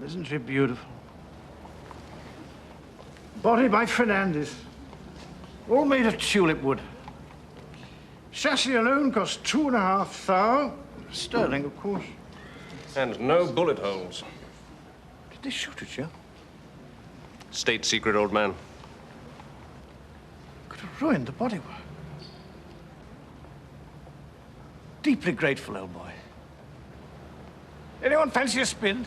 Isn't she beautiful? Body by Fernandez. All made of tulip wood. Chassis alone cost 2,500. Sterling, of course. And no bullet holes. Did they shoot at you? State secret, old man. Could have ruined the bodywork. Deeply grateful, old boy. Anyone fancy a spin?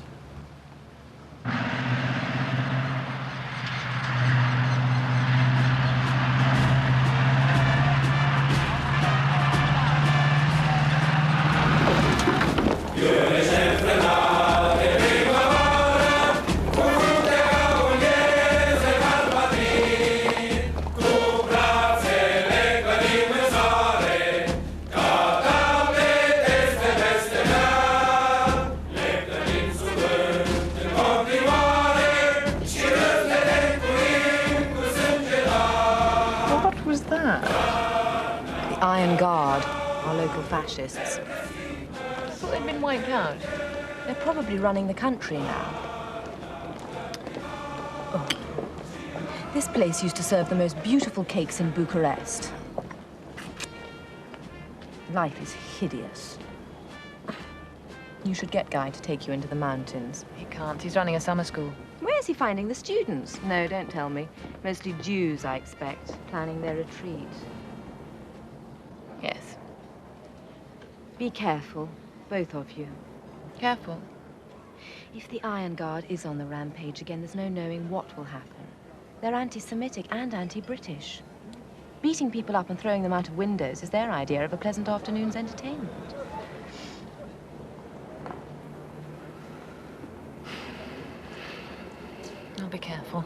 Fascists. I thought they'd been wiped out. They're probably running the country now. Oh. This place used to serve the most beautiful cakes in Bucharest. Life is hideous. You should get Guy to take you into the mountains. He can't. He's running a summer school. Where's he finding the students? No, don't tell me. Mostly Jews, I expect, planning their retreat. Yes. Be careful, both of you. Careful? If the Iron Guard is on the rampage again, there's no knowing what will happen. They're anti-Semitic and anti-British. Beating people up and throwing them out of windows is their idea of a pleasant afternoon's entertainment. I'll be careful.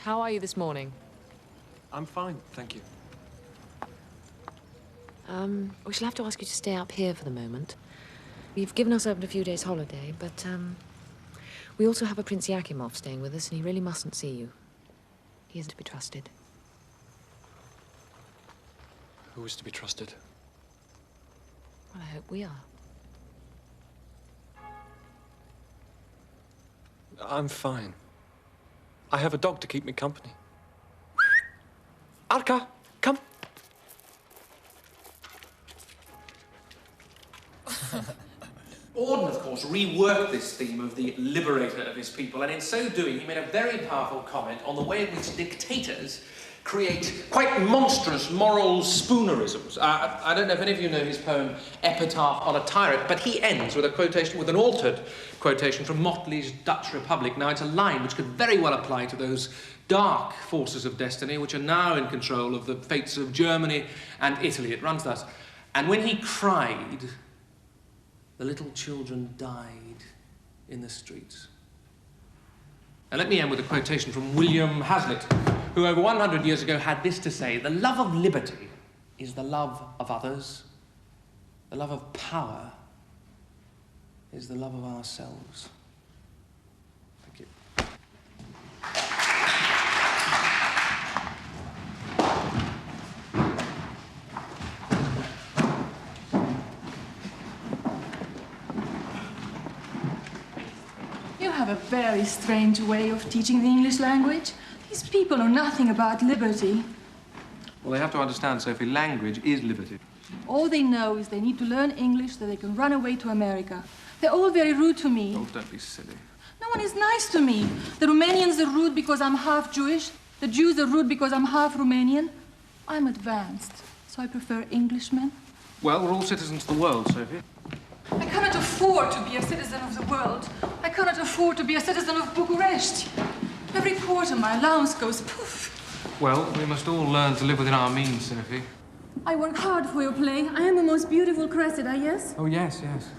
How are you this morning? I'm fine, thank you. We shall have to ask you to stay up here for the moment. We've given ourselves a few days' holiday, but, we also have a Prince Yakimov staying with us, and he really mustn't see you. He isn't to be trusted. Who is to be trusted? Well, I hope we are. I'm fine. I have a dog to keep me company. Arka, come. Auden, of course, reworked this theme of the liberator of his people, and in so doing, he made a very powerful comment on the way in which dictators create quite monstrous moral spoonerisms. I don't know if any of you know his poem, Epitaph on a Tyrant, but he ends with a quotation, with an altered quotation from Motley's Dutch Republic. Now, it's a line which could very well apply to those dark forces of destiny which are now in control of the fates of Germany and Italy. It runs thus: "And when he cried, the little children died in the streets." And let me end with a quotation from William Hazlitt, who over 100 years ago had this to say: "The love of liberty is the love of others. The love of power is the love of ourselves." Thank you. You have a very strange way of teaching the English language. These people know nothing about liberty. Well, they have to understand, Sophie, language is liberty. All they know is they need to learn English so they can run away to America. They're all very rude to me. Oh, don't be silly. No one is nice to me. The Romanians are rude because I'm half Jewish. The Jews are rude because I'm half Romanian. I'm advanced, so I prefer Englishmen. Well, we're all citizens of the world, Sophie. I cannot afford to be a citizen of the world. I cannot afford to be a citizen of Bucharest. Every quarter, my allowance goes poof. Well, we must all learn to live within our means, Sophie. I work hard for your play. I am the most beautiful Cressida, yes? Oh, yes, yes.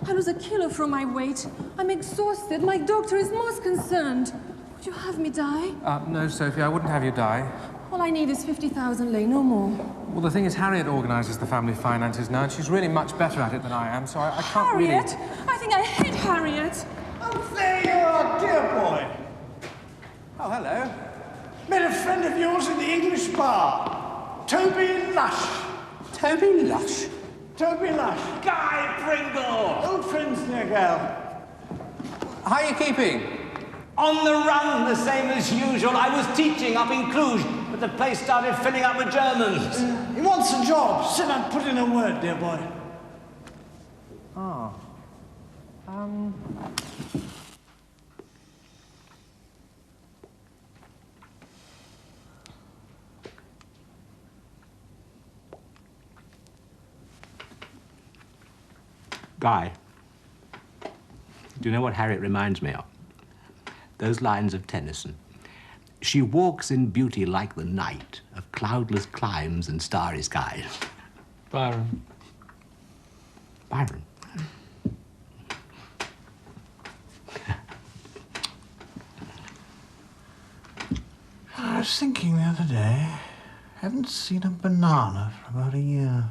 I lose a kilo from my weight. I'm exhausted. My doctor is most concerned. Would you have me die? No, Sophie, I wouldn't have you die. All I need is 50,000 lei, no more. Well, the thing is, Harriet organises the family finances now, and she's really much better at it than I am, so I can't really... Harriet? I think I hate Harriet. Oh, there you are, dear boy. Oh, hello. Met a friend of yours in the English bar. Toby Lush. Toby Lush? Toby Lush. Guy Pringle! Old friends, dear girl. How are you keeping? On the run, the same as usual. I was teaching up in Cluj, but the place started filling up with Germans. He wants a job. Said I'd put in a word, dear boy. Ah. Guy, do you know what Harriet reminds me of? Those lines of Tennyson. She walks in beauty like the night of cloudless climes and starry skies. Byron. Byron. I was thinking the other day, haven't seen a banana for about a year.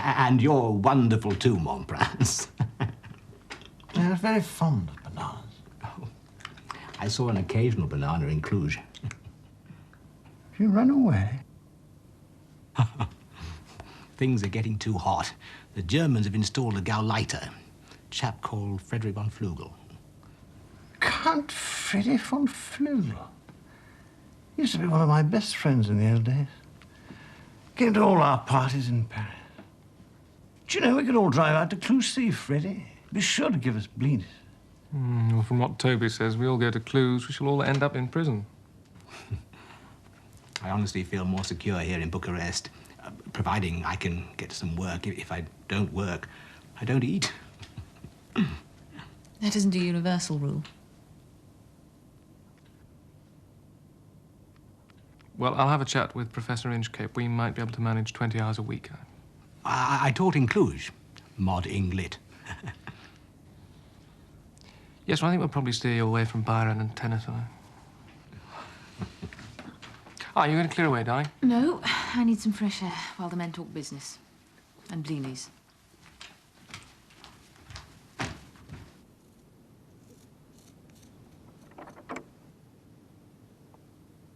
And you're wonderful too, mon prince. I was very fond of bananas. Oh, I saw an occasional banana in Cluj. You run away? Things are getting too hot. The Germans have installed a Gauleiter, a chap called Frederick von Flügel. Count Freddy von Flügel. He used to be one of my best friends in the old days. Came to all our parties in Paris. Do you know, we could all drive out to Cluj, see Freddy. Be sure to give us bleed. Well, from what Toby says, we all go to Cluj, we shall all end up in prison. I honestly feel more secure here in Bucharest, providing I can get some work. If I don't work, I don't eat. That isn't a universal rule. Well, I'll have a chat with Professor Inchcape. We might be able to manage 20 hours a week. I taught in Cluj, mod Ing-Lit. Yes, well, I think we'll probably steer you away from Byron and Tennyson. You're going to clear away, darling? No, I need some fresh air while the men talk business. And blinis.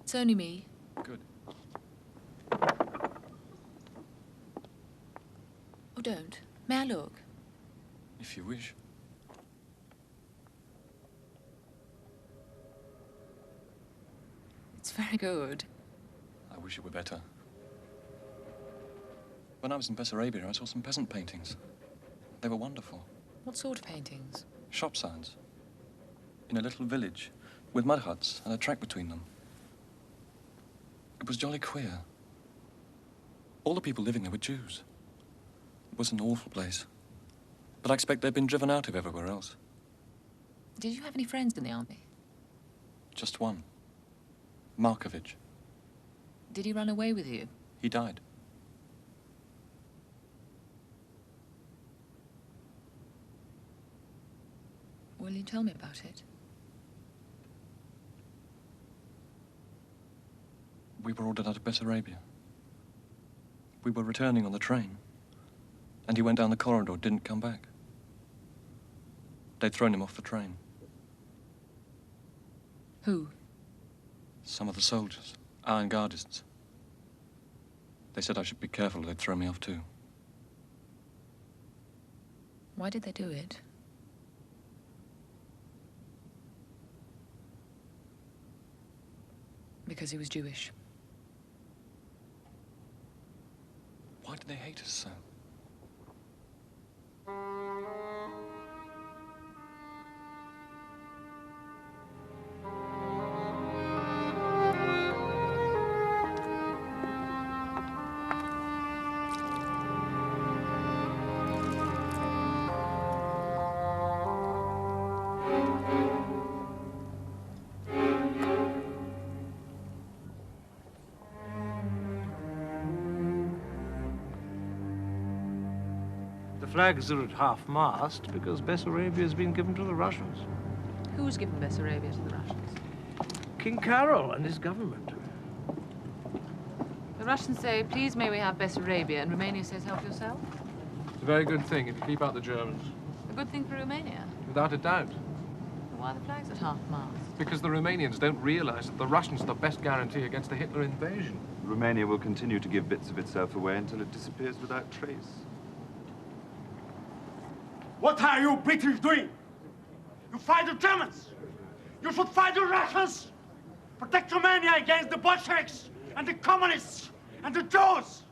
It's only me. Good. Oh, don't. May I look? If you wish. It's very good. I wish it were better. When I was in Bessarabia, I saw some peasant paintings. They were wonderful. What sort of paintings? Shop signs. In a little village, with mud huts and a track between them. It was jolly queer. All the people living there were Jews. It was an awful place. But I expect they've been driven out of everywhere else. Did you have any friends in the army? Just one. Markovich. Did he run away with you? He died. Will you tell me about it? We were ordered out of Bessarabia. We were returning on the train, and he went down the corridor, didn't come back. They'd thrown him off the train. Who? Some of the soldiers, iron guardists. They said I should be careful or they'd throw me off too. Why did they do it? Because he was Jewish. Why did they hate us so? flags are at half-mast because Bessarabia has been given to the Russians. Who's given Bessarabia to the Russians? King Carol and his government. The Russians say, please may we have Bessarabia, and Romania says, help yourself. It's a very good thing if you keep out the Germans. A good thing for Romania. Without a doubt. But why are the flags at half-mast? Because the Romanians don't realize that the Russians are the best guarantee against a Hitler invasion. Romania will continue to give bits of itself away until it disappears without trace. What are you British doing? You fight the Germans. You should fight the Russians. Protect Romania against the Bolsheviks and the communists and the Jews.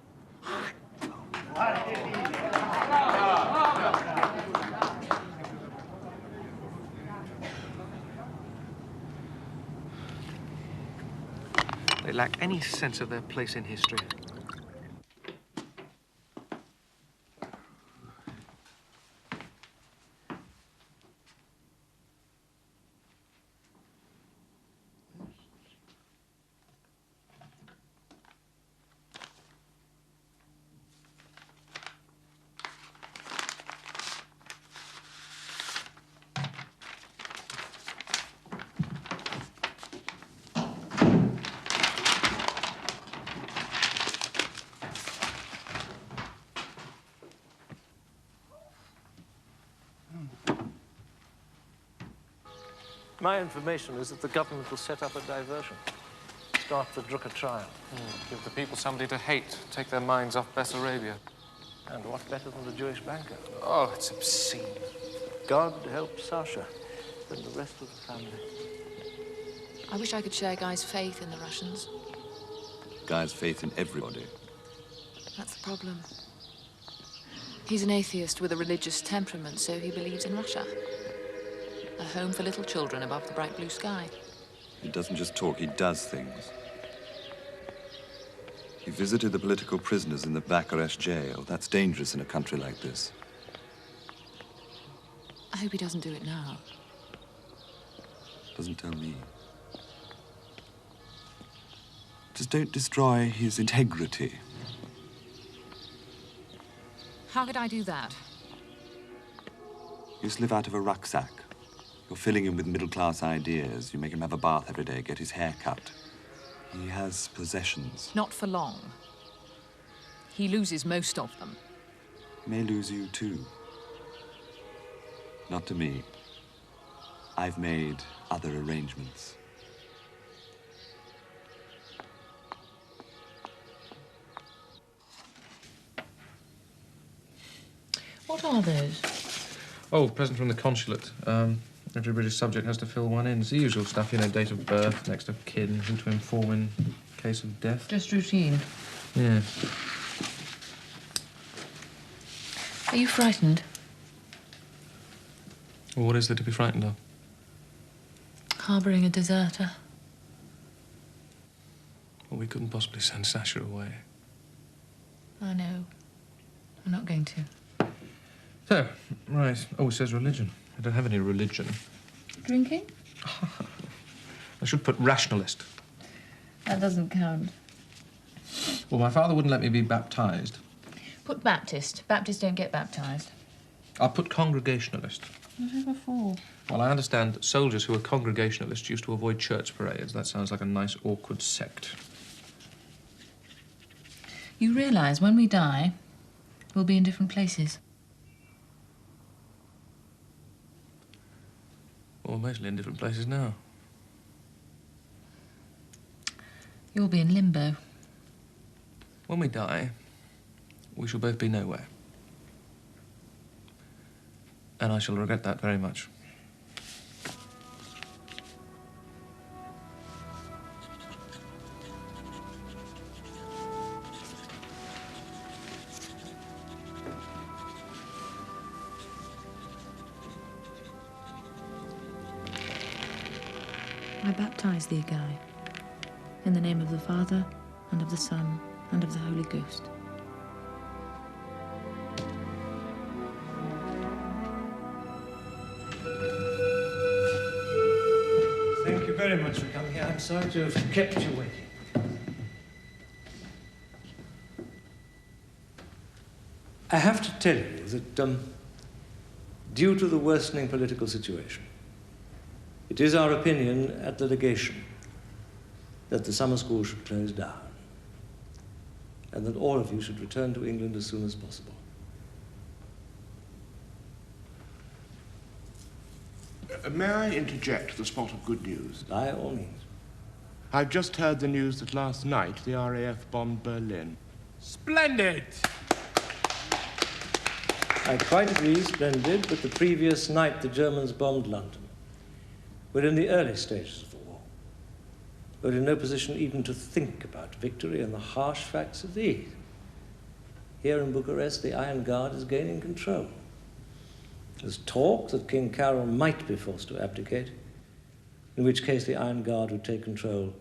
They lack any sense of their place in history. My information is that the government will set up a diversion. Start the Drucker trial. Give the people somebody to hate. Take their minds off Bessarabia. And what better than the Jewish banker? Oh, it's obscene. God help Sasha and the rest of the family. I wish I could share Guy's faith in the Russians. Guy's faith in everybody. That's the problem. He's an atheist with a religious temperament, so he believes in Russia. A home for little children above the bright blue sky. He doesn't just talk, he does things. He visited the political prisoners in the Bucharest jail. That's dangerous in a country like this. I hope he doesn't do it now. Doesn't tell me. Just don't destroy his integrity. How could I do that? You used to live out of a rucksack. You're filling him with middle-class ideas. You make him have a bath every day, get his hair cut. He has possessions. Not for long. He loses most of them. He may lose you, too. Not to me. I've made other arrangements. What are those? Oh, present from the consulate. Every British subject has to fill one in. It's the usual stuff, you know, date of birth, next of kin, who to inform in case of death. Just routine. Yeah. Are you frightened? Well, what is there to be frightened of? Harbouring a deserter. Well, we couldn't possibly send Sasha away. I know. I'm not going to. So, right. Oh, it says religion. I don't have any religion. Drinking? I should put rationalist. That doesn't count. Well, my father wouldn't let me be baptized. Put Baptist. Baptists don't get baptized. I'll put congregationalist. Whatever for? Well, I understand that soldiers who are congregationalists used to avoid church parades. That sounds like a nice, awkward sect. You realise when we die, we'll be in different places. Well, we're mostly in different places now. You'll be in limbo. When we die, we shall both be nowhere. And I shall regret that very much. I baptize thee, Guy, in the name of the Father, and of the Son, and of the Holy Ghost. Thank you very much for coming here. I'm sorry to have kept you waiting. I have to tell you that, due to the worsening political situation, it is our opinion at the legation that the summer school should close down and that all of you should return to England as soon as possible. May I interject the spot of good news? By all means. I've just heard the news that last night the RAF bombed Berlin. Splendid! I quite agree, splendid, but the previous night the Germans bombed London. We're in the early stages of the war. We're in no position even to think about victory and the harsh facts of these. Here in Bucharest, the Iron Guard is gaining control. There's talk that King Carol might be forced to abdicate, in which case the Iron Guard would take control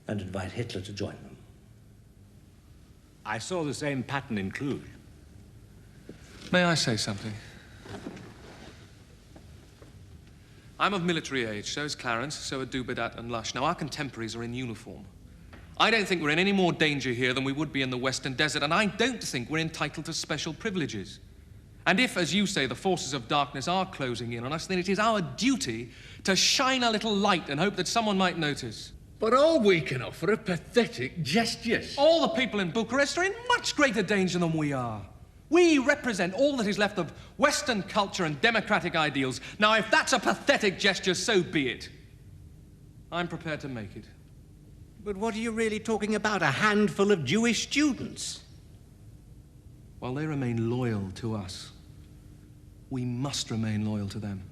and invite Hitler to join them. I saw the same pattern in Cluj. May I say something? I'm of military age, so is Clarence, so are Dubedat and Lush. Now, our contemporaries are in uniform. I don't think we're in any more danger here than we would be in the Western Desert, and I don't think we're entitled to special privileges. And if, as you say, the forces of darkness are closing in on us, then it is our duty to shine a little light and hope that someone might notice. But all we can offer are pathetic gestures. All the people in Bucharest are in much greater danger than we are. We represent all that is left of Western culture and democratic ideals. Now, if that's a pathetic gesture, so be it. I'm prepared to make it. But what are you really talking about? A handful of Jewish students? While they remain loyal to us, we must remain loyal to them.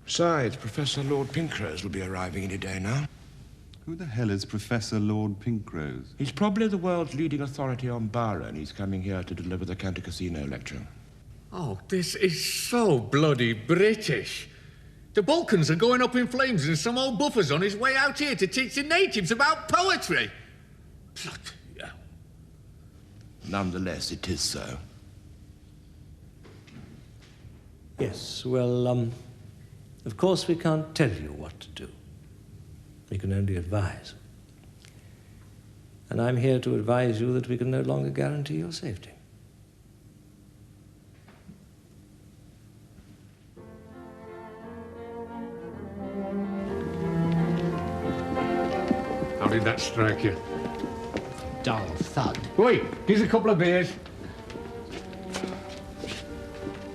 Besides, Professor Lord Pinkrose will be arriving any day now. Who the hell is Professor Lord Pinkrose? He's probably the world's leading authority on Bara, and he's coming here to deliver the County Casino lecture. Oh, this is so bloody British. The Balkans are going up in flames and some old buffer's on his way out here to teach the natives about poetry. Bloody hell. Nonetheless, it is so. Yes, well, of course we can't tell you what to do. We can only advise. And I'm here to advise you that we can no longer guarantee your safety. How did that strike you? Dull thud. Wait, here's a couple of beers.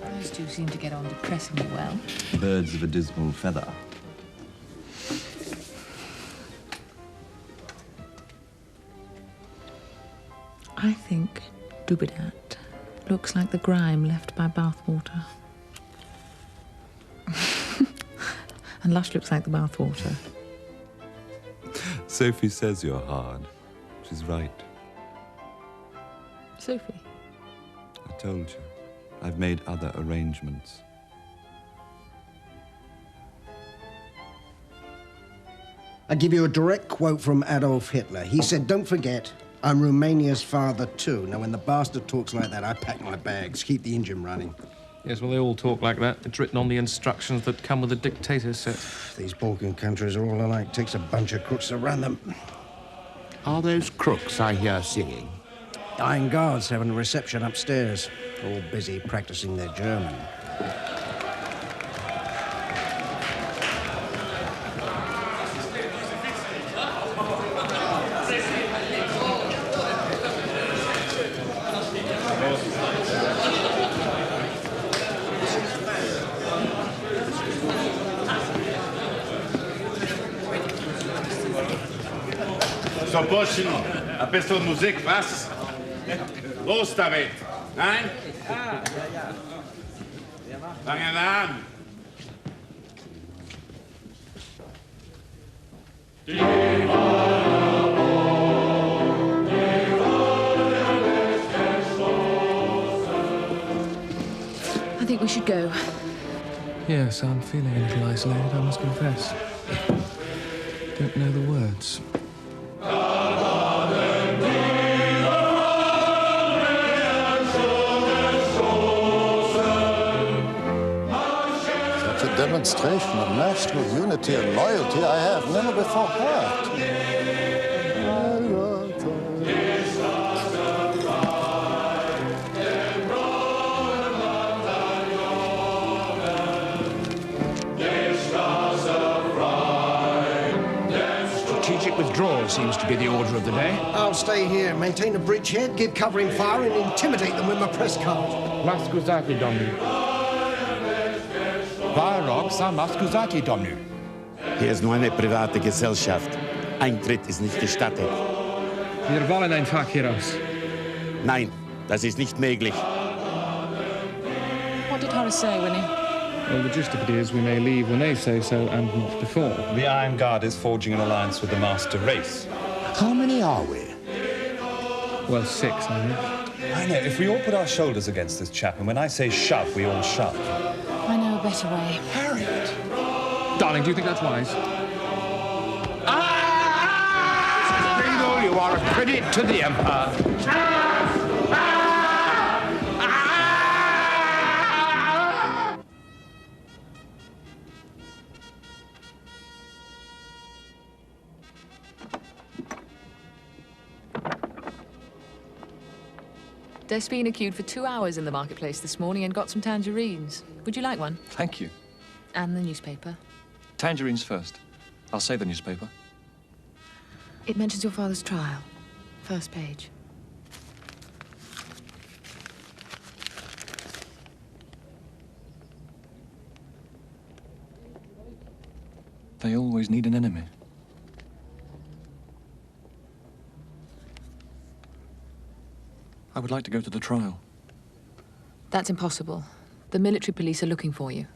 Those two seem to get on depressingly well. Birds of a dismal feather. I think Dubedat looks like the grime left by bathwater. And Lush looks like the bathwater. Sophie says you're hard. She's right. Sophie? I told you. I've made other arrangements. I give you a direct quote from Adolf Hitler. He said, "Don't forget, I'm Romania's father too." Now, when the bastard talks like that, I pack my bags, keep the engine running. Yes, well, they all talk like that. It's written on the instructions that come with the dictator's set. These Balkan countries are all alike. Takes a bunch of crooks to run them. Are those crooks I hear singing? Iron Guards having a reception upstairs. All busy practicing their German. So, Burschen, ein bisschen Musik, was? Los damit! Nein? Ja. Fangen wir an! I think we should go. Yes, I'm feeling a little isolated, I must confess. Don't know the words. Such a demonstration of national unity and loyalty I have never before heard. withdrawal seems to be the order of the day. I'll stay here, maintain a bridgehead, give covering fire, and intimidate them with my press card. Scusate, domnul. Vă rog să mă scuzați, domnul. Hier ist nur eine private Gesellschaft. Eintritt ist nicht gestattet. Wir wollen ein Fach hieraus. Nein, das ist nicht möglich. What did Horace say, Winnie? Well, the gist of it is we may leave when they say so and not before. The Iron Guard is forging an alliance with the master race. How many are we? Well, 6, I know. I know, if we all put our shoulders against this chap, and when I say shove, we all shove. I know a better way. Harriet! Darling, do you think that's wise? Pringle, you are a credit to the Empire. Despina queued for 2 hours in the marketplace this morning and got some tangerines. Would you like one? Thank you. And the newspaper. Tangerines first. I'll save the newspaper. It mentions your father's trial. First page. They always need an enemy. I would like to go to the trial. That's impossible. The military police are looking for you.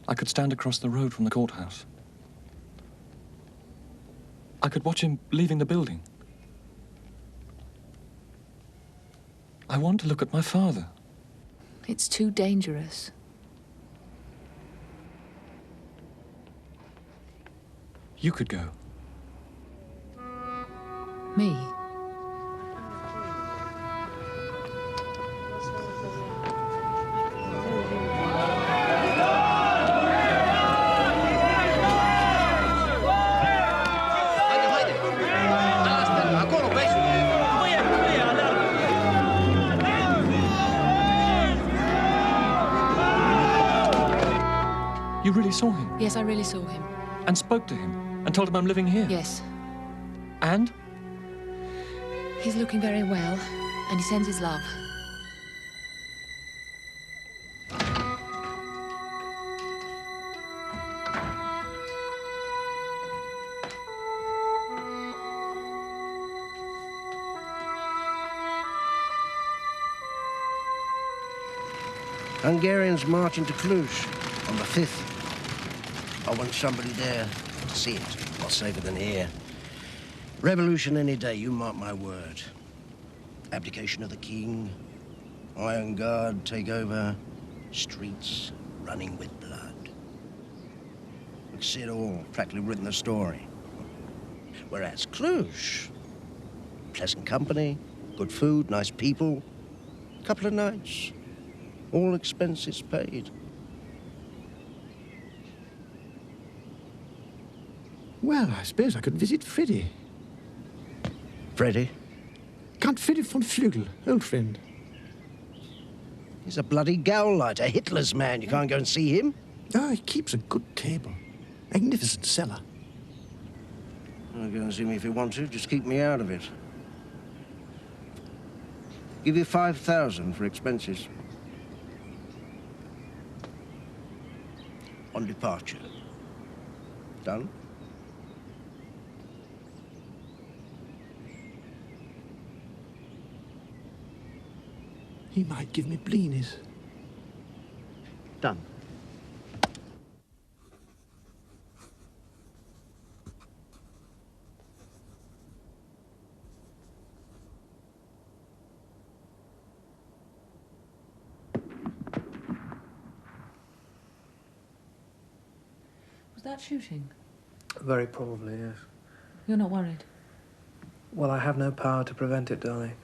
I could stand across the road from the courthouse. I could watch him leaving the building. I want to look at my father. It's too dangerous. You could go. Me? You really saw him? Yes, I really saw him. And spoke to him? And told him I'm living here? Yes. And? He's looking very well, and he sends his love. Hungarians march into Cluj on the 5th. I want somebody there to see it. What's safer than here? Revolution any day, you mark my word. Abdication of the king, Iron Guard take over, streets running with blood. We've seen it all, practically written the story. Whereas Cluj, pleasant company, good food, nice people, couple of nights, all expenses paid. Well, I suppose I could visit Freddie. Freddie? Count Freddie von Flügel, old friend. He's a bloody Gauleiter, Hitler's man. You can't go and see him. Oh, he keeps a good table. Magnificent cellar. Well, go and see me if you want to. Just keep me out of it. Give you 5,000 for expenses. On departure. Done? He might give me blinis. Done. Was that shooting? Very probably, yes. You're not worried? Well, I have no power to prevent it, darling.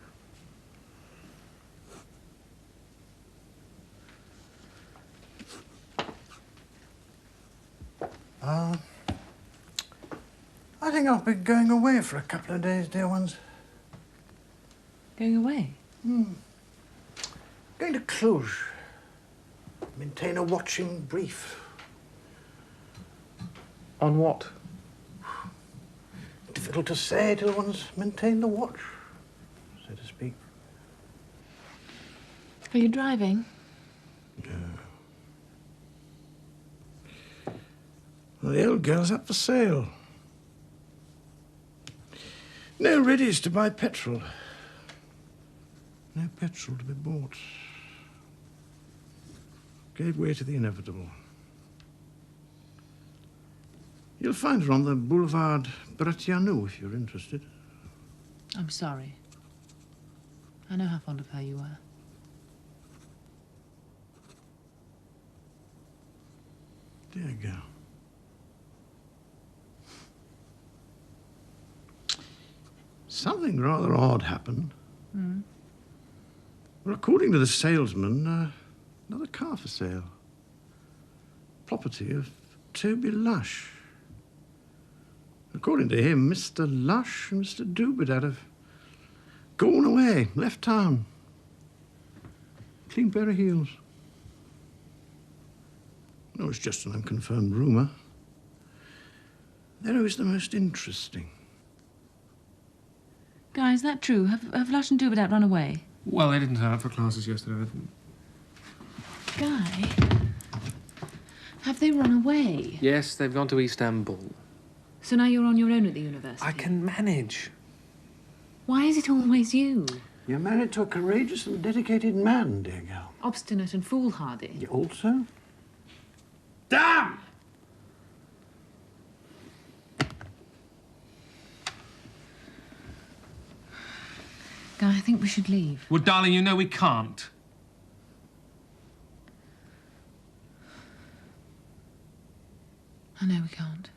I think I'll be going away for a couple of days, dear ones. Going away? Going to Cluj. Maintain a watching brief. On what? difficult to say till one's maintained the watch, so to speak. Are you driving? Well, the old girl's up for sale. No readies to buy petrol. No petrol to be bought. Gave way to the inevitable. You'll find her on the Boulevard Bratianu if you're interested. I'm sorry. I know how fond of her you were. Dear girl. Something rather odd happened. Mm. Well, according to the salesman, another car for sale. Property of Toby Lush. According to him, Mr. Lush and Mr. Doobadad have gone away, left town. Clean pair of heels. No, it's just an unconfirmed rumour. There is the most interesting. Guy, is that true? Have Lush and Doobadad run away? Well, they didn't turn up for classes yesterday. Guy, have they run away? Yes, they've gone to Istanbul. So now you're on your own at the university? I can manage. Why is it always you? You're married to a courageous and dedicated man, dear girl. Obstinate and foolhardy. You also? Damn! Guy, I think we should leave. Well, darling, you know we can't. I know we can't.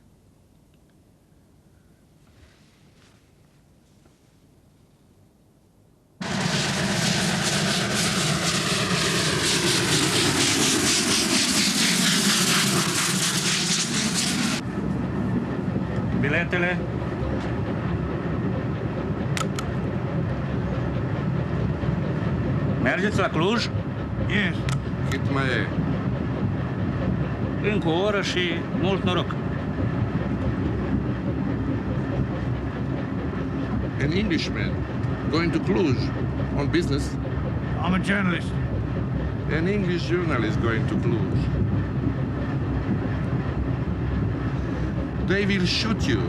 Biletele. Mergeți la Cluj? Yes. Cât mai e? Încă o oră și mult noroc. An Englishman going to Cluj on business. I'm a journalist. An English journalist going to Cluj. They will shoot you.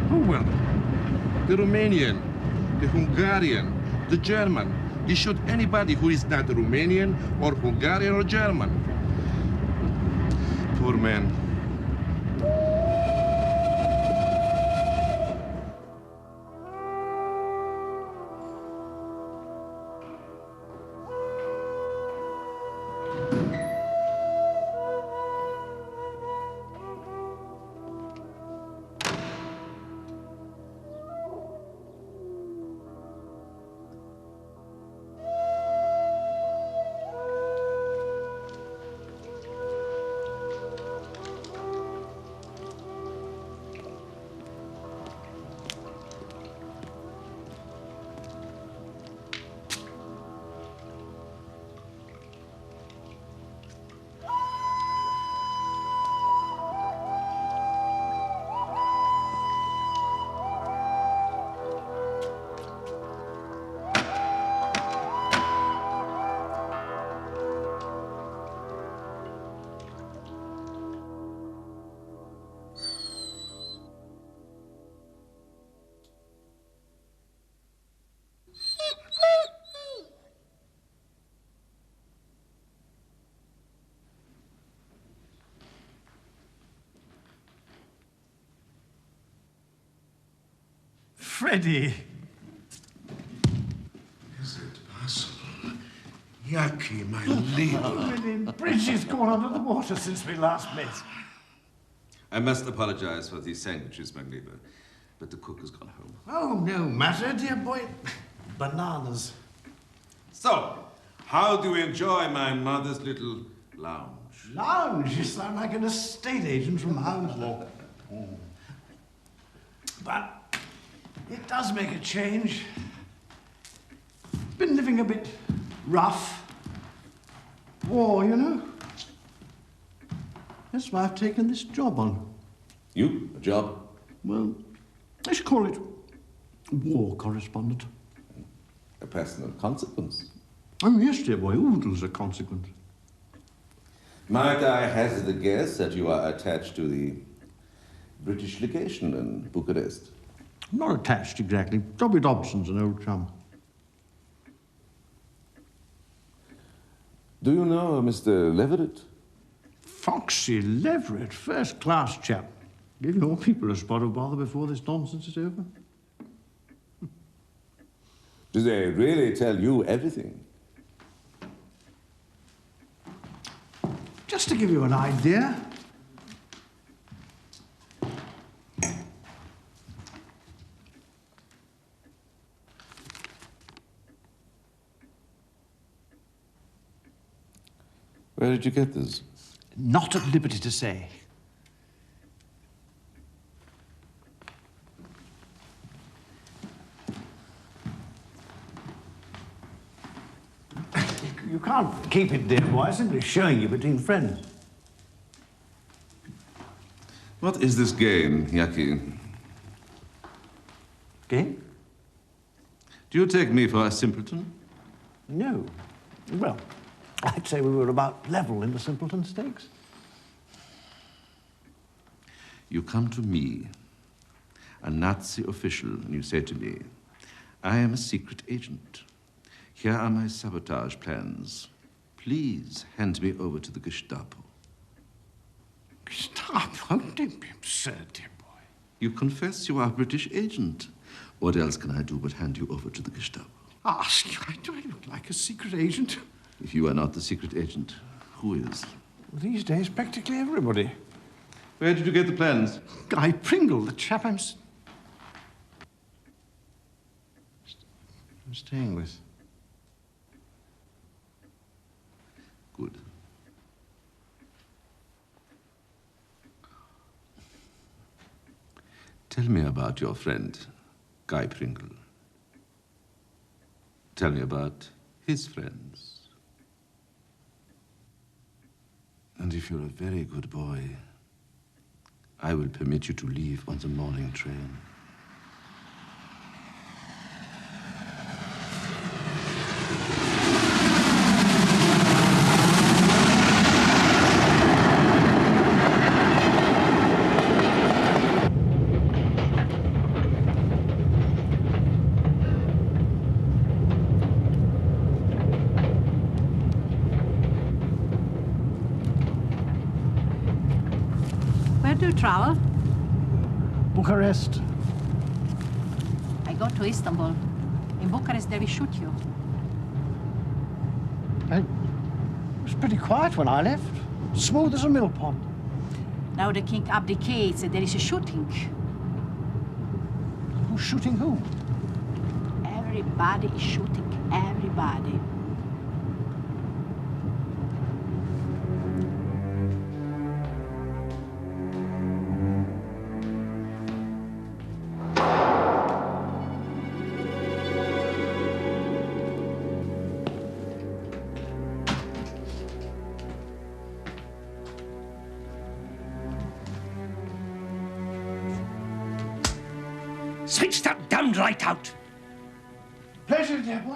Who will? The Romanian, the Hungarian, the German. They shoot anybody who is not Romanian or Hungarian or German. Poor man. Freddie! Is it possible? Yaki, my little... Bridget's gone under the water since we last met. I must apologize for these sandwiches, my neighbor, but the cook has gone home. Oh, no matter, dear boy. Bananas. So, how do you enjoy my mother's little lounge? Lounge? You sound like an estate agent from Hounslow. But it does make a change. Been living a bit rough. War, you know. That's why I've taken this job on. You? A job? Well, I should call it war correspondent. A person of consequence? Oh, yes, dear boy, oodles of consequence. Might I hazard a guess that you are attached to the British legation in Bucharest? Not attached exactly. W. Dobson's an old chum. Do you know Mr. Leverett? Foxy Leverett, first-class chap. Give your people a spot of bother before this nonsense is over. Do they really tell you everything? Just to give you an idea, Where did you get this? not at liberty to say. You can't keep it, dear boy. I'm simply showing you between friends. What is this game, Yaki? Game? Do you take me for a simpleton? No. Well, I'd say we were about level in the simpleton stakes. You come to me, a Nazi official, and you say to me, I am a secret agent. Here are my sabotage plans. Please hand me over to the Gestapo. Gestapo? Don't be absurd, dear boy. You confess you are a British agent. What else can I do but hand you over to the Gestapo? Ask you, do I look like a secret agent? If you are not the secret agent, who is? These days, practically everybody. Where did you get the plans? Guy Pringle, the chap I'm staying with. Good. Tell me about your friend, Guy Pringle. Tell me about his friends. And if you're a very good boy, I will permit you to leave on the morning train. Where do you travel? Bucharest. I go to Istanbul. In Bucharest, they will shoot you. It was pretty quiet when I left. Smooth as a mill pond. Now the king abdicates and there is a shooting. Who's shooting who? Everybody is shooting. Everybody. Switch that damned light out! Pleasure, dear boy.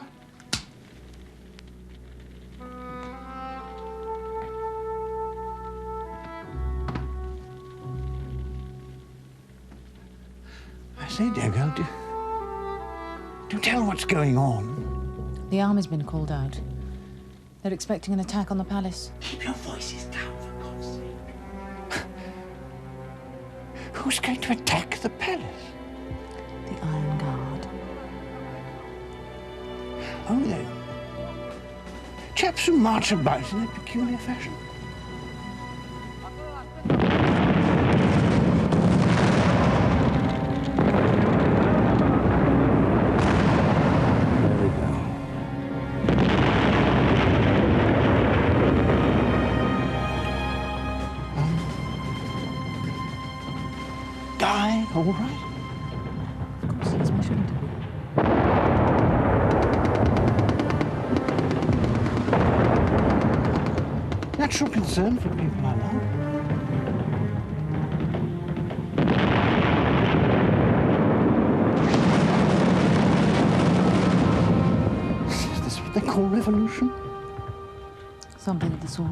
I say, dear girl, do tell what's going on. The army's been called out. They're expecting an attack on the palace. Keep your voices down, for God's sake. Who's going to attack the palace? The Iron Guard. Oh, they're chaps who march about in a peculiar fashion. Guy, all right? Of course he is. Why shouldn't he be? Natural concern for people I love. what they call revolution? Something of the sort.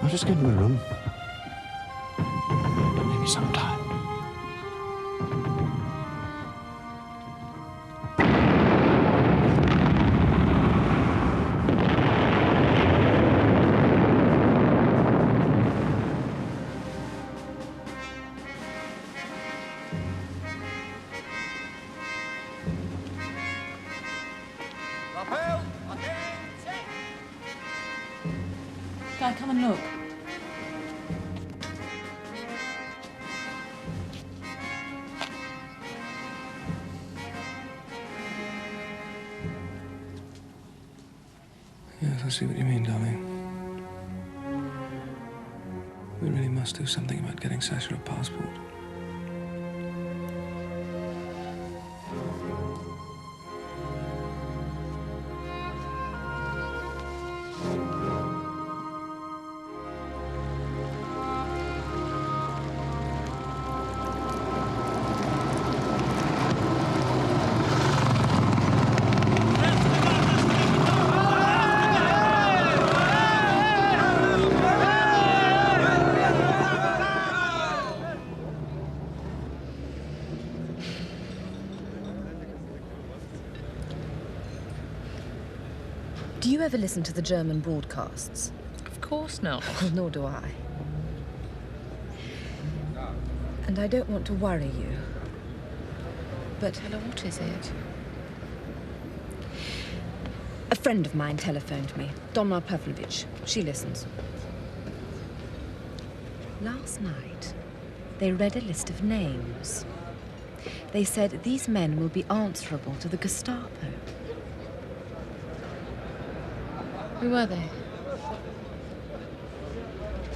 I'll just get in my room. Maybe sometime. Guy, come and look. Yes, I see what you mean, darling. We really must do something about getting Sasha a passport. Do you ever listen to the German broadcasts? Of course not. Nor do I. And I don't want to worry you. But... Hello, what is it? A friend of mine telephoned me, Donna Pavlovich. She listens. Last night, they read a list of names. They said these men will be answerable to the Gestapo. Who were they?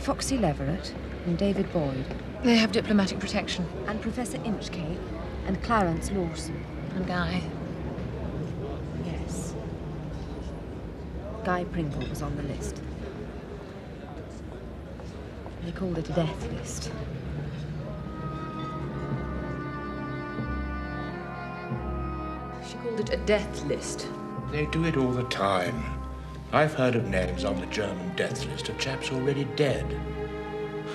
Foxy Leverett and David Boyd. They have diplomatic protection. And Professor Inchcape and Clarence Lawson. And Guy. Yes. Guy Pringle was on the list. They called it a death list. She called it a death list. They do it all the time. I've heard of names on the German death list of chaps already dead.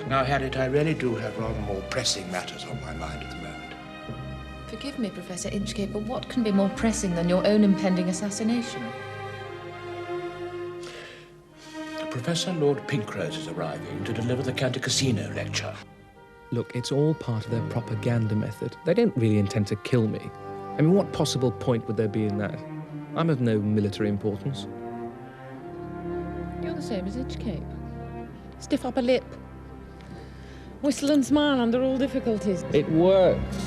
Now, Harriet, I really do have rather more pressing matters on my mind at the moment. Forgive me, Professor Inchcape, but what can be more pressing than your own impending assassination? Professor Lord Pinkrose is arriving to deliver the Canticasino lecture. Look, it's all part of their propaganda method. They don't really intend to kill me. I mean, what possible point would there be in that? I'm of no military importance. You're the same as Inchcape. Stiff upper lip. Whistle and smile under all difficulties. It works.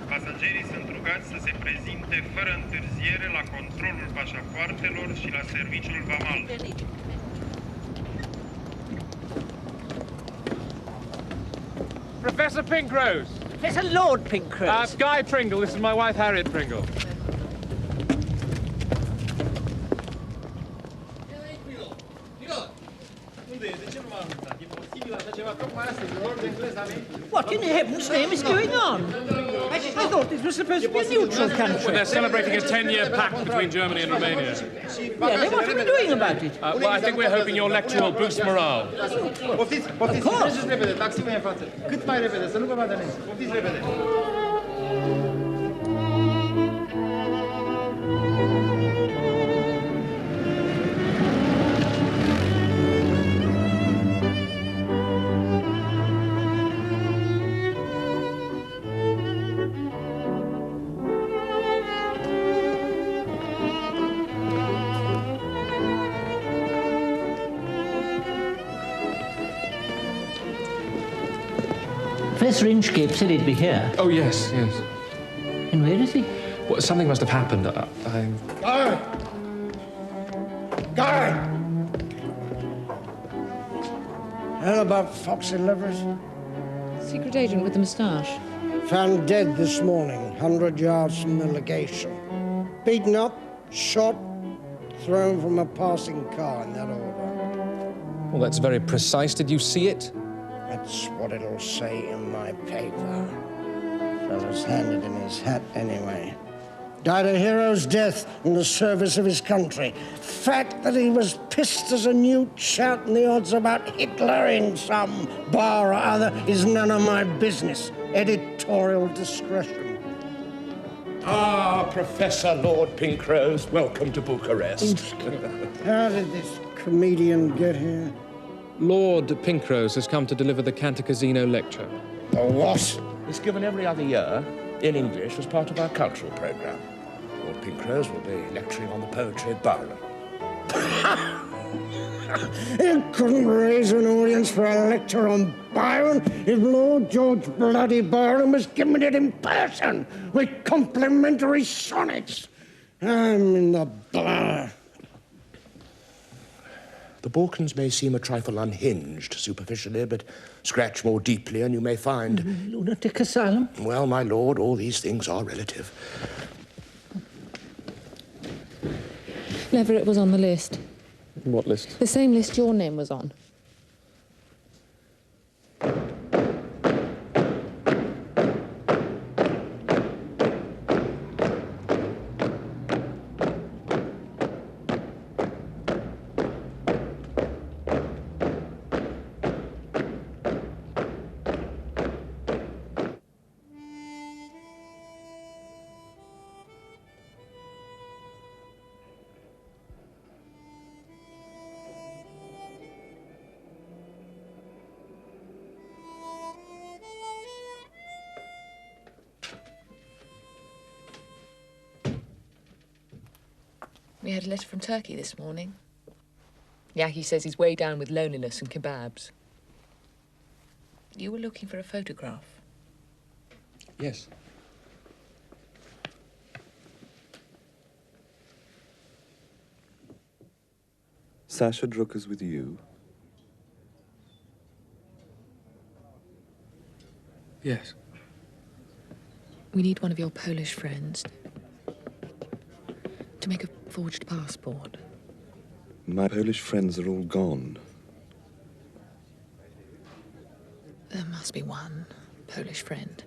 Pasagerii sunt rugați să se prezinte fără întârziere la controlul pașapoartelor și la serviciul vamal. Professor Pinkrose. Professor Lord Pinkrose. Guy Pringle. This is my wife, Harriet Pringle. What in heaven's name is going on? I thought this was supposed to be a neutral country. Well, they're celebrating a 10-year pact between Germany and Romania. Really? What are we doing about it? Well, I think we're hoping your lecture will boost morale. Poftiți, mergeți repede, taxiul e în față. Cât mai repede, să nu vă vadă nimeni. Poftiți repede. Professor Inchcape said he'd be here. Oh, yes, yes. And where is he? Well, something must have happened. Guy! Guy! How about Foxy Livers? Secret agent with the moustache. Found dead this morning, 100 yards from the legation. Beaten up, shot, thrown from a passing car in that order. Well, that's very precise. Did you see it? That's what it'll say in my paper. Fella's handed in his hat anyway. Died a hero's death in the service of his country. Fact that he was pissed as a newt shouting the odds about Hitler in some bar or other is none of my business. Editorial discretion. Ah, Professor Lord Pinkrose, welcome to Bucharest. How did this comedian get here? Lord Pinkrose has come to deliver the Cantacuzino lecture. The what? It's given every other year in English as part of our cultural programme. Lord Pinkrose will be lecturing on the poetry of Byron. You couldn't raise an audience for a lecture on Byron if Lord George bloody Byron was giving it in person with complimentary sonnets. I'm in the blur. The Balkans may seem a trifle unhinged superficially, but scratch more deeply and you may find... Lunatic asylum? Well, my lord, all these things are relative. Leverett was on the list. What list? The same list your name was on. We had a letter from Turkey this morning. Yaki says he's way down with loneliness and kebabs. You were looking for a photograph. Yes. Sasha Drucker's with you? Yes. We need one of your Polish friends to make a forged passport. My Polish friends are all gone. There must be one Polish friend.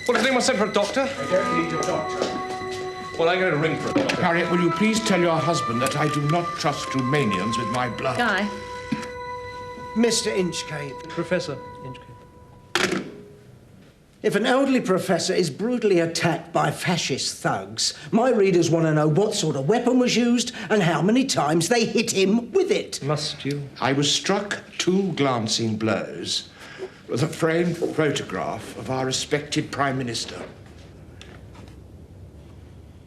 Well, has anyone sent for a doctor? I don't need a doctor. Well, I'm going to ring for a doctor. Harriet, will you please tell your husband that I do not trust Romanians with my blood? Guy. Mr. Inchcape. Professor Inchcape. If an elderly professor is brutally attacked by fascist thugs, my readers want to know what sort of weapon was used and how many times they hit him with it. Must you? I was struck 2 glancing blows with a framed photograph of our respected Prime Minister.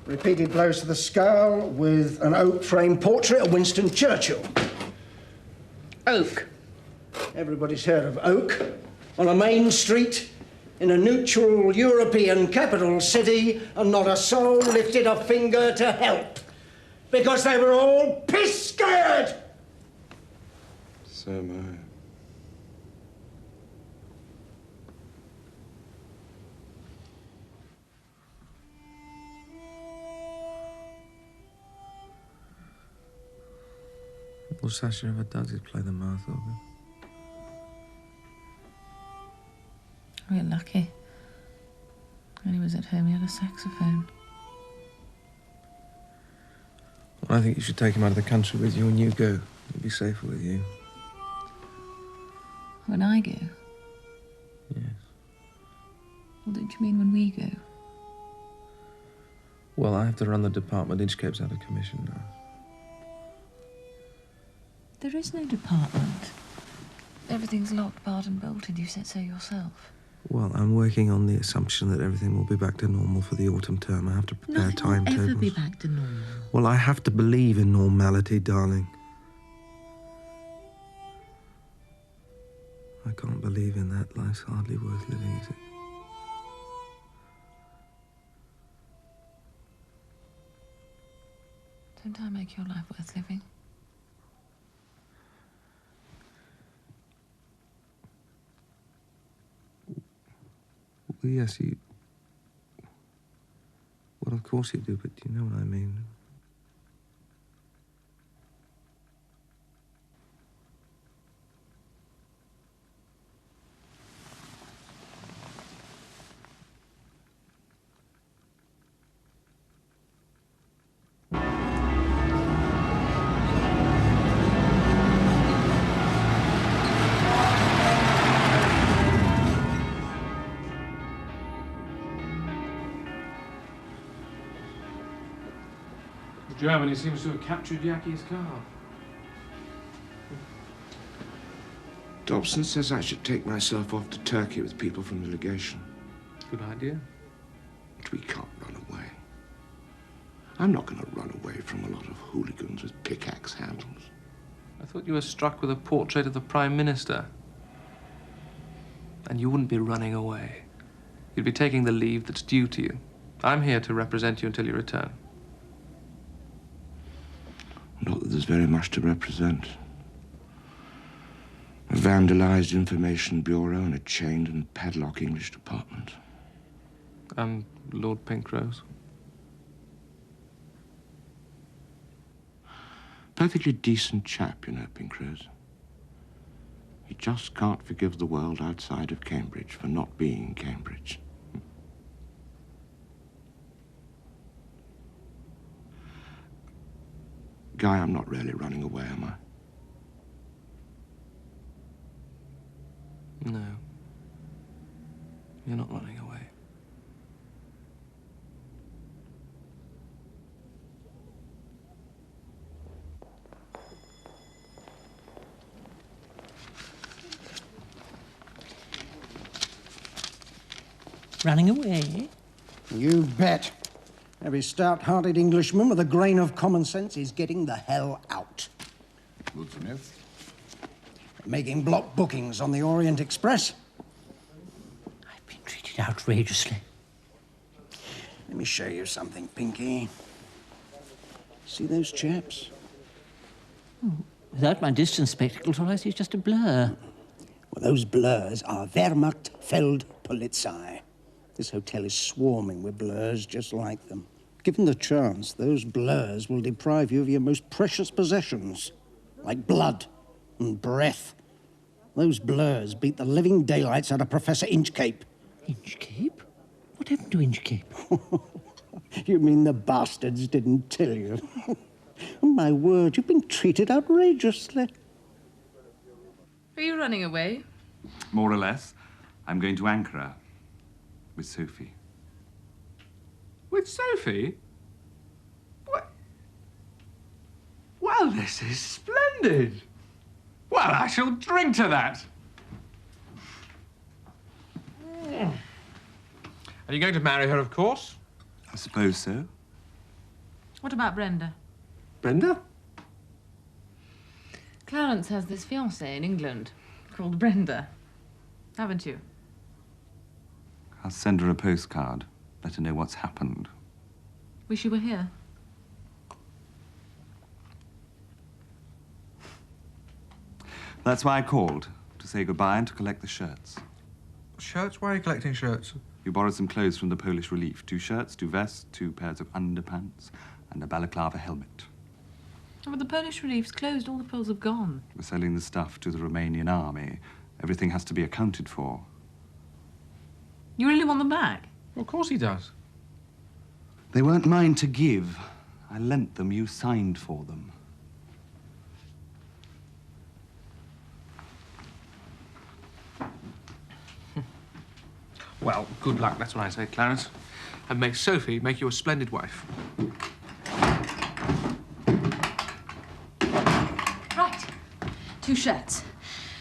Repeated blows to the skull with an oak-framed portrait of Winston Churchill. Oak. Everybody's heard of Oak. On a main street, in a neutral European capital city, and not a soul lifted a finger to help. Because they were all piss-scared! So am I. All Sasha ever does is play the mouth organ. We're lucky. When he was at home, he had a saxophone. I think you should take him out of the country with you when you go. He'll be safer with you. When I go? Yes. What don't you mean when we go? Well, I have to run the department. Inchcape's out of commission now. There is no department. Everything's locked, barred and bolted. You said so yourself. Well, I'm working on the assumption that everything will be back to normal for the autumn term. I have to prepare timetables. Nothing will ever be back to normal. Well, I have to believe in normality, darling. I can't believe in that. Life's hardly worth living, is it? Don't I make your life worth living? Well, yes, you... Well, of course you do, but you know what I mean. Germany seems to have captured Yaki's car. Thompson says I should take myself off to Turkey with people from the legation. Good idea. But we can't run away. I'm not going to run away from a lot of hooligans with pickaxe handles. I thought you were struck with a portrait of the Prime Minister. And you wouldn't be running away. You'd be taking the leave that's due to you. I'm here to represent you until you return. Not that there's very much to represent. A vandalized information bureau and a chained and padlocked English department. And Lord Pinkrose. Perfectly decent chap, you know, Pinkrose. He just can't forgive the world outside of Cambridge for not being Cambridge. Guy, I'm not really running away, am I? No. You're not running away. Running away? You bet. Every stout-hearted Englishman with a grain of common sense is getting the hell out. What's amiss? Making block bookings on the Orient Express. Treated outrageously. Let me show you something, Pinky. See those chaps? Without my distance spectacles, all I see is just a blur. Well, those blurs are Wehrmacht Feldpolizei. This hotel is swarming with blurs just like them. Given the chance, those blurs will deprive you of your most precious possessions, like blood and breath. Those blurs beat the living daylights out of Professor Inchcape. Inchcape? What happened to Inchcape? You mean the bastards didn't tell you? My word, you've been treated outrageously. Are you running away? More or less. I'm going to Ankara with Sophie. With Sophie? What? Well, this is splendid. Well, I shall drink to that. Are you going to marry her, of course? I suppose so. What about Brenda? Brenda? Clarence has this fiancée in England called Brenda. Haven't you? I'll send her a postcard. Let her know what's happened. Wish you were here. That's why I called, to say goodbye and to collect the shirts. Shirts? Why are you collecting shirts? You borrowed some clothes from the Polish relief. 2 shirts, 2 vests, 2 pairs of underpants, and a balaclava helmet. Oh, but the Polish relief's closed. All the Poles have gone. We're selling the stuff to the Romanian army. Everything has to be accounted for. You really want them back? Of course he does. They weren't mine to give. I lent them. You signed for them. Well, good luck, that's what I say, Clarence. And may Sophie make you a splendid wife. Right. 2 shirts.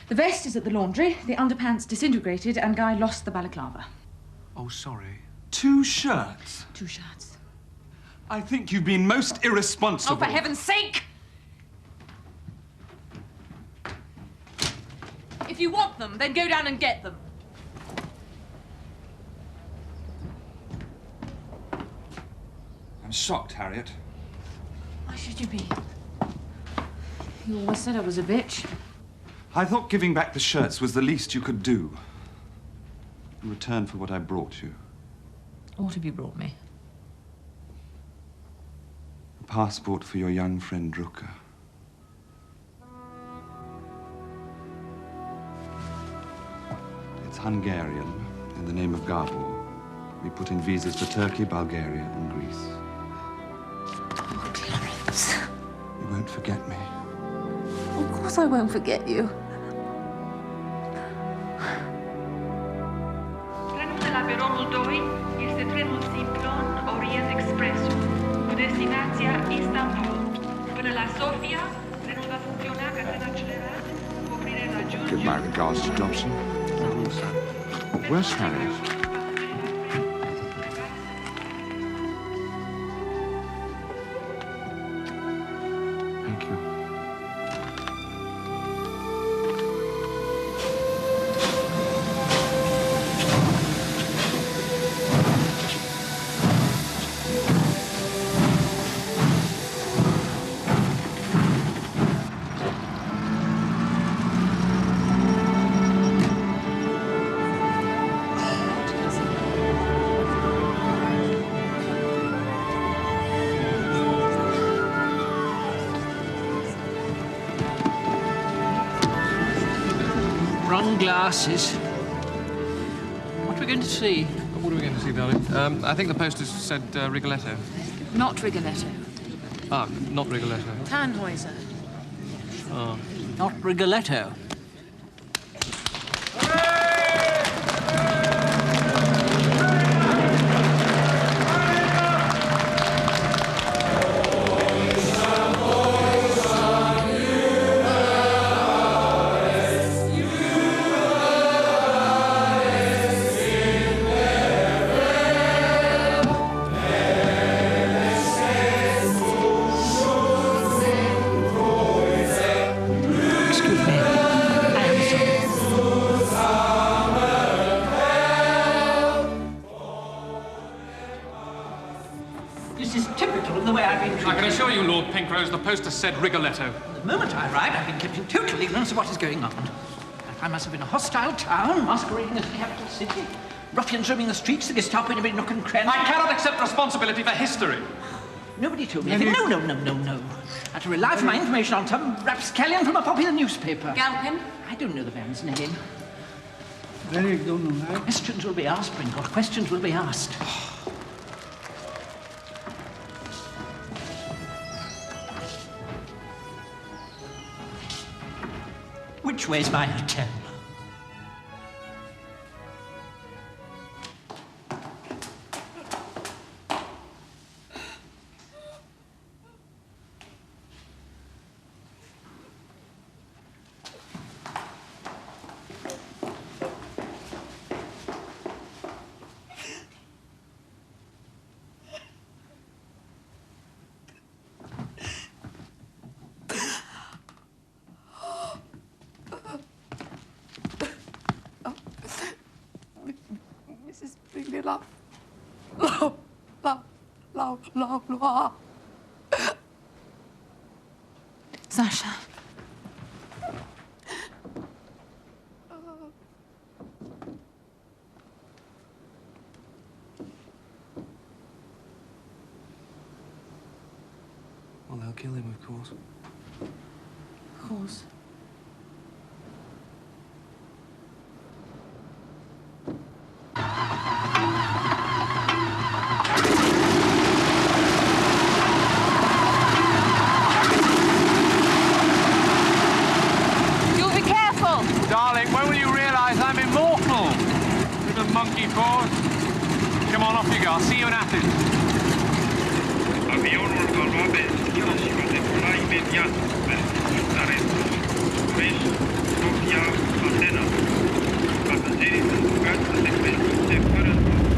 The vest is at the laundry, the underpants disintegrated, and Guy lost the balaclava. Oh, sorry. 2 shirts? 2 shirts. I think you've been most irresponsible. Oh, for heaven's sake! If you want them, then go down and get them. I'm shocked, Harriet. Why should you be? You always said I was a bitch. I thought giving back the shirts was the least you could do. In return for what I brought you. What have you brought me? A passport for your young friend Drucker. It's Hungarian, in the name of Gabor. We put in visas for Turkey, Bulgaria, and Greece. Oh, Clarence. You won't forget me. Of course I won't forget you. Trenul de la peronul 2 este trenul Simplon Orient Expressul, cu destinația Istanbul. Până la Sofia, trenul va funcționa ca tren accelerat, cu oprire la Giurgiu. Give my regards to Thompson. Where's Harriet? Thank you. Wrong glasses. What are we going to see? What are we going to see, darling? I think the poster said Rigoletto. Not Rigoletto. Ah, not Rigoletto. Tannhäuser. Oh. Not Rigoletto. The poster said Rigoletto. The moment I arrived, I've been kept in total ignorance of what is going on. I find myself in a hostile town, masquerading as the capital city. Ruffians roaming the streets, the Gestapo in every nook and cranny. I cannot accept responsibility for history. Nobody told me anything. No. I had to rely for my information on some rapscallion from a popular newspaper. Galpin? I don't know the man's name. Very good. Questions will be asked, Pringle. Questions will be asked. Which way's my hotel? Sasha. Well, they'll kill him, of course. Of course. monkey paws. Come on, off you go. I'll see you in Athens. Avionul va lua benzină și va decola imediat pentru stare București, Sofia, Atena. Pasagerii sunt rugați să se prezinte fără întârziere.